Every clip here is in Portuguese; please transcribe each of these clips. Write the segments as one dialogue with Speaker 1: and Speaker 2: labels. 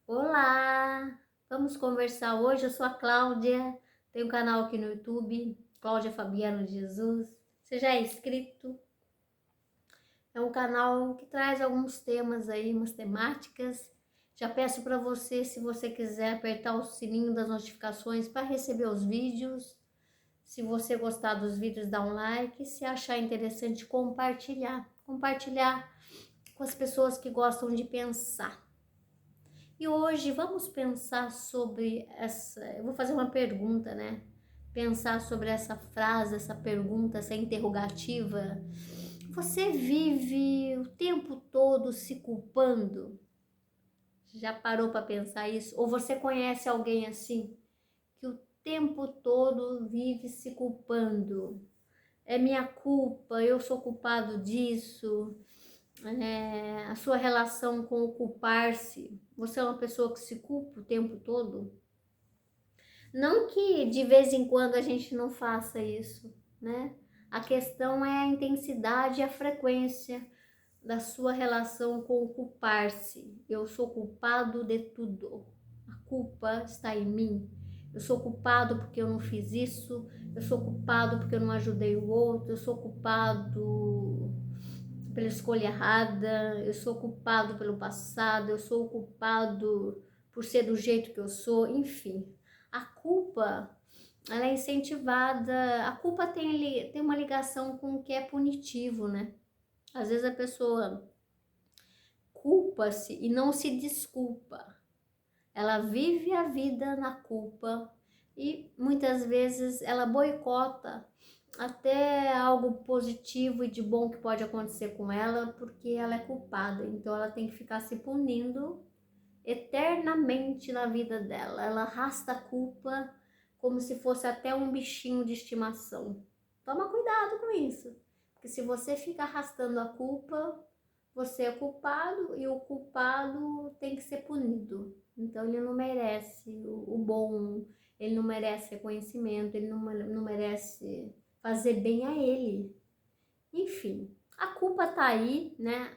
Speaker 1: Olá! Vamos conversar hoje. Eu sou a Cláudia, tenho um canal aqui no YouTube, Cláudia Fabiano de Jesus. Você já é inscrito? É um canal que traz alguns temas aí, umas temáticas. Já peço para você, se você quiser, apertar o sininho das notificações para receber os vídeos. Se você gostar dos vídeos, dá um like. Se achar interessante, compartilhar. Compartilhar com as pessoas que gostam de pensar. E hoje vamos pensar sobre essa. Eu vou fazer uma pergunta, né? Pensar sobre essa frase, essa pergunta, essa interrogativa. Você vive o tempo todo se culpando? Já parou para pensar isso? Ou você conhece alguém assim que o tempo todo vive se culpando? É minha culpa, eu sou culpado disso. A sua relação com o culpar-se. Você é uma pessoa que se culpa o tempo todo? Não que de vez em quando a gente não faça isso, né? A questão é a intensidade e a frequência da sua relação com o culpar-se. Eu sou culpado de tudo. A culpa está em mim. Eu sou culpado porque eu não fiz isso. Eu sou culpado porque eu não ajudei o outro. Eu sou culpado pela escolha errada, eu sou culpado pelo passado, eu sou culpado por ser do jeito que eu sou, enfim. A culpa, ela é incentivada, a culpa tem uma ligação com o que é punitivo, né? Às vezes a pessoa culpa-se e não se desculpa. Ela vive a vida na culpa e muitas vezes ela boicota até algo positivo e de bom que pode acontecer com ela, porque ela é culpada. Então ela tem que ficar se punindo eternamente na vida dela. Ela arrasta a culpa como se fosse até um bichinho de estimação. Toma cuidado com isso, porque se você fica arrastando a culpa, você é culpado e o culpado tem que ser punido. Então ele não merece o bom, ele não merece reconhecimento, ele não merece fazer bem a ele. Enfim, a culpa tá aí, né?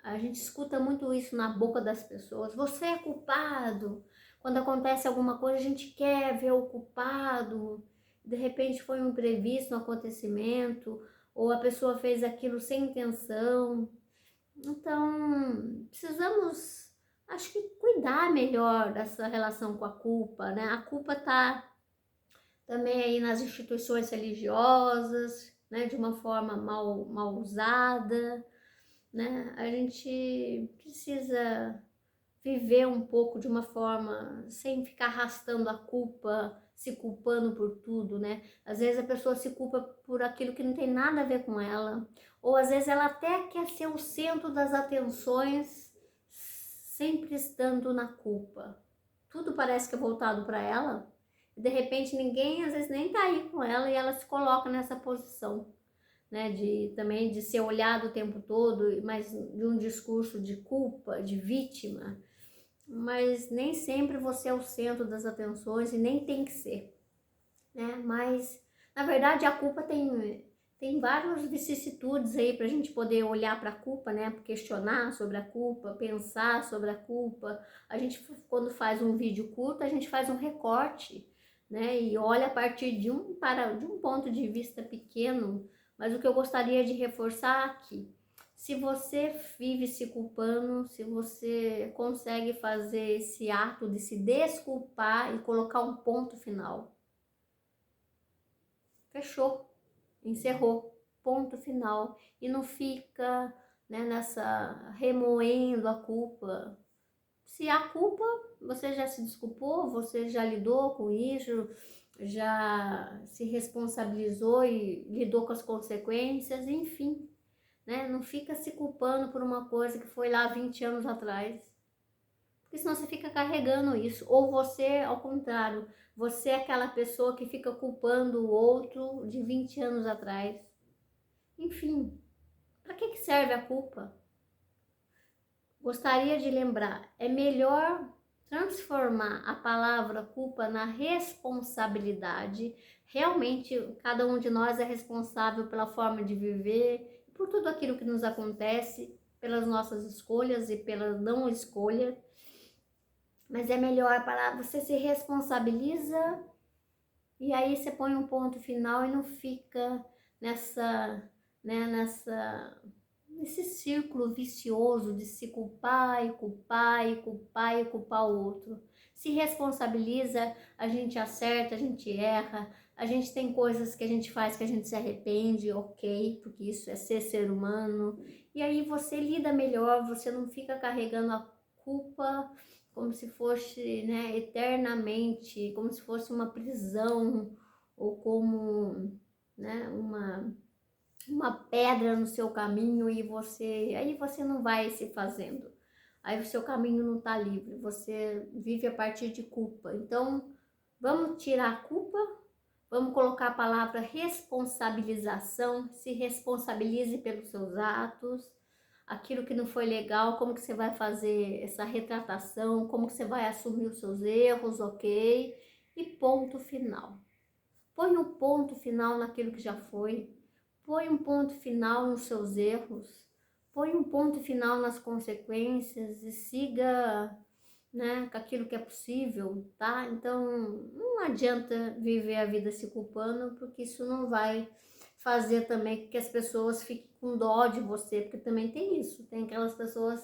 Speaker 1: A gente escuta muito isso na boca das pessoas. Você é culpado. Quando acontece alguma coisa, a gente quer ver o culpado. De repente foi um imprevisto, um acontecimento, ou a pessoa fez aquilo sem intenção. Então, precisamos, acho que cuidar melhor dessa relação com a culpa, né? A culpa tá também aí nas instituições religiosas, né, de uma forma mal usada, né? A gente precisa viver um pouco de uma forma sem ficar arrastando a culpa, se culpando por tudo, né? Às vezes a pessoa se culpa por aquilo que não tem nada a ver com ela, ou às vezes ela até quer ser o centro das atenções, sempre estando na culpa. Tudo parece que é voltado para ela, e de repente ninguém às vezes nem tá aí com ela e ela se coloca nessa posição, né, de também de ser olhado o tempo todo, mas de um discurso de culpa, de vítima, mas nem sempre você é o centro das atenções e nem tem que ser, né? Mas na verdade a culpa tem várias vicissitudes aí para a gente poder olhar para a culpa, né? Questionar sobre a culpa, pensar sobre a culpa. A gente, quando faz um vídeo curto, a gente faz um recorte, né? E olha a partir de um ponto de vista pequeno. Mas o que eu gostaria de reforçar aqui, se você vive se culpando, se você consegue fazer esse ato de se desculpar e colocar um ponto final, fechou, encerrou, ponto final. E não fica, né, nessa remoendo a culpa. Se há culpa, você já se desculpou, você já lidou com isso, já se responsabilizou e lidou com as consequências, enfim, né? Não fica se culpando por uma coisa que foi lá 20 anos atrás. Porque senão você fica carregando isso. Ou você, ao contrário, você é aquela pessoa que fica culpando o outro de 20 anos atrás. Enfim, para que serve a culpa? Gostaria de lembrar, é melhor transformar a palavra culpa na responsabilidade. Realmente, cada um de nós é responsável pela forma de viver, por tudo aquilo que nos acontece. pelas nossas escolhas e pela não escolha, mas é melhor para você se responsabiliza e aí você põe um ponto final e não fica nessa, né, nesse círculo vicioso de se culpar e culpar e culpar e culpar o outro. Se responsabiliza, a gente acerta, a gente erra, a gente tem coisas que a gente faz que a gente se arrepende, ok, porque isso é ser humano. E aí você lida melhor, você não fica carregando a culpa como se fosse, né, eternamente, como se fosse uma prisão ou como, né, uma pedra no seu caminho e aí você não vai se fazendo. Aí o seu caminho não está livre, você vive a partir de culpa. Então, vamos tirar a culpa, vamos colocar a palavra responsabilização, se responsabilize pelos seus atos, aquilo que não foi legal, como que você vai fazer essa retratação, como que você vai assumir os seus erros, ok? E ponto final. Põe um ponto final naquilo que já foi, põe um ponto final nos seus erros, põe um ponto final nas consequências e siga, né, com aquilo que é possível, tá? Então, não adianta viver a vida se culpando, porque isso não vai fazer também que as pessoas fiquem com dó de você, porque também tem isso, tem aquelas pessoas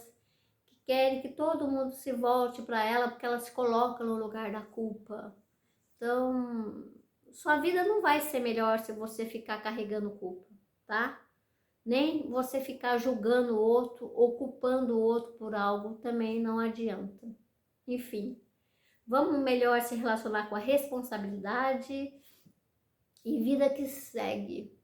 Speaker 1: que querem que todo mundo se volte para ela, porque ela se coloca no lugar da culpa. Então, sua vida não vai ser melhor se você ficar carregando culpa, tá? Nem você ficar julgando o outro ou culpando o outro por algo também não adianta. Enfim, vamos melhor se relacionar com a responsabilidade e vida que segue,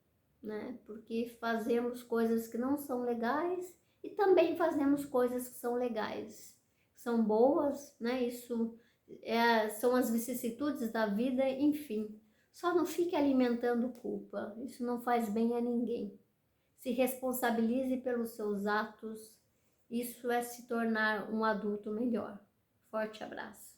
Speaker 1: né? Porque fazemos coisas que não são legais e também fazemos coisas que são legais, são boas, né? Isso são as vicissitudes da vida, enfim. Só não fique alimentando culpa, isso não faz bem a ninguém. Se responsabilize pelos seus atos, isso é se tornar um adulto melhor. Forte abraço.